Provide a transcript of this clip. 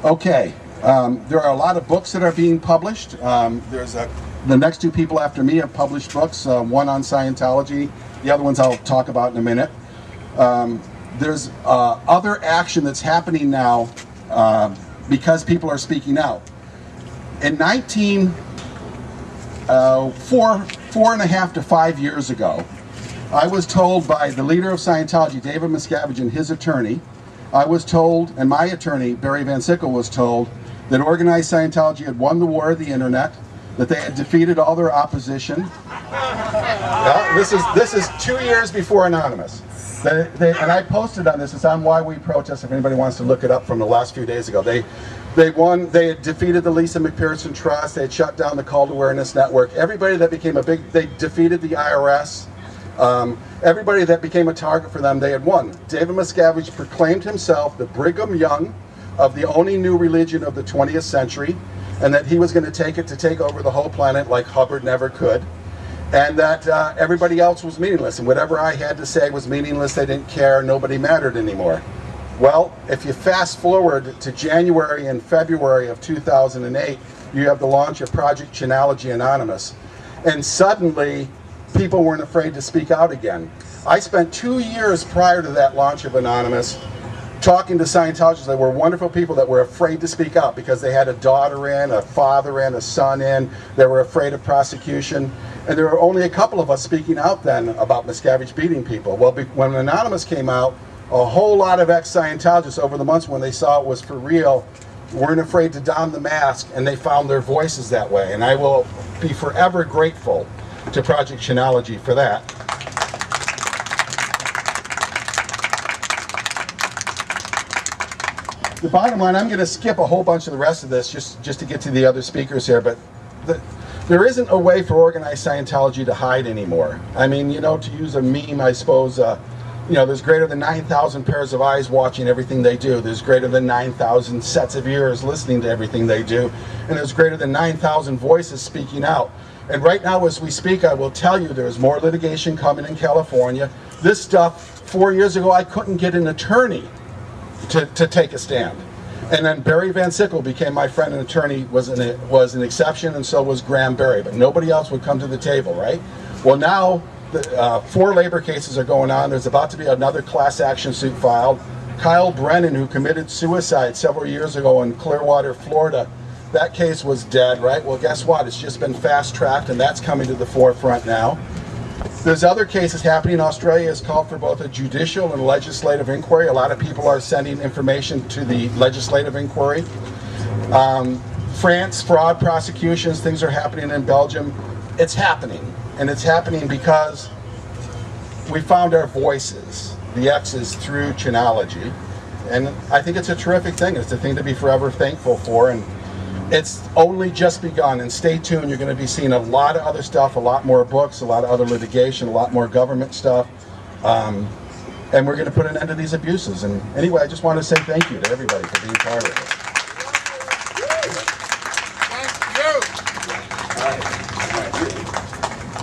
Okay, there are a lot of books that are being published. The next two people after me have published books, one on Scientology, the other ones I'll talk about in a minute. There's other action that's happening now because people are speaking out. In 4.5 to 5 years ago, I was told by the leader of Scientology, David Miscavige, and his attorney, I was told, and my attorney, Barry Van Sickle, was told that organized Scientology had won the war of the internet, that they had defeated all their opposition. This is 2 years before Anonymous. And I posted on this. It's on Why We Protest, if anybody wants to look it up from the last few days ago. They won, they had defeated the Lisa McPherson Trust, they had shut down the Cult Awareness Network. Everybody that became they defeated the IRS. Everybody that became a target for them, they had won. David Miscavige proclaimed himself the Brigham Young of the only new religion of the 20th century, and that he was going to take over the whole planet like Hubbard never could, and that everybody else was meaningless, and whatever I had to say was meaningless. They didn't care, nobody mattered anymore. Well, if you fast forward to January and February of 2008, you have the launch of Project Chinology Anonymous, and suddenly people weren't afraid to speak out again. I spent 2 years prior to that launch of Anonymous talking to Scientologists that were wonderful people that were afraid to speak out because they had a daughter in, a father in, a son in, they were afraid of prosecution. And there were only a couple of us speaking out then about Miscavige beating people. Well, when Anonymous came out, a whole lot of ex-Scientologists over the months when they saw it was for real weren't afraid to don the mask, and they found their voices that way. And I will be forever grateful to Project Chinology for that. The bottom line, I'm going to skip a whole bunch of the rest of this just to get to the other speakers here, but there isn't a way for organized Scientology to hide anymore. I mean, you know, to use a meme, I suppose, you know, there's greater than 9,000 pairs of eyes watching everything they do. There's greater than 9,000 sets of ears listening to everything they do. And there's greater than 9,000 voices speaking out. And right now as we speak, I will tell you there's more litigation coming in California. This stuff, 4 years ago, I couldn't get an attorney to take a stand. And then Barry Van Sickle became my friend and attorney, was an exception, and so was Graham Barry. But nobody else would come to the table, right? Well, now 4 labor cases are going on. There's about to be another class action suit filed. Kyle Brennan, who committed suicide several years ago in Clearwater, Florida, that case was dead, right? Well, guess what? It's just been fast-tracked, and that's coming to the forefront now. There's other cases happening. Australia has called for both a judicial and legislative inquiry. A lot of people are sending information to the legislative inquiry. France, fraud prosecutions, things are happening in Belgium. It's happening, and it's happening because we found our voices, the X's, through Chinology, and I think it's a terrific thing. It's a thing to be forever thankful for, and it's only just begun. And stay tuned, you're going to be seeing a lot of other stuff, a lot more books, a lot of other litigation, a lot more government stuff, and we're going to put an end to these abuses. And anyway, I just want to say thank you to everybody for being part of this.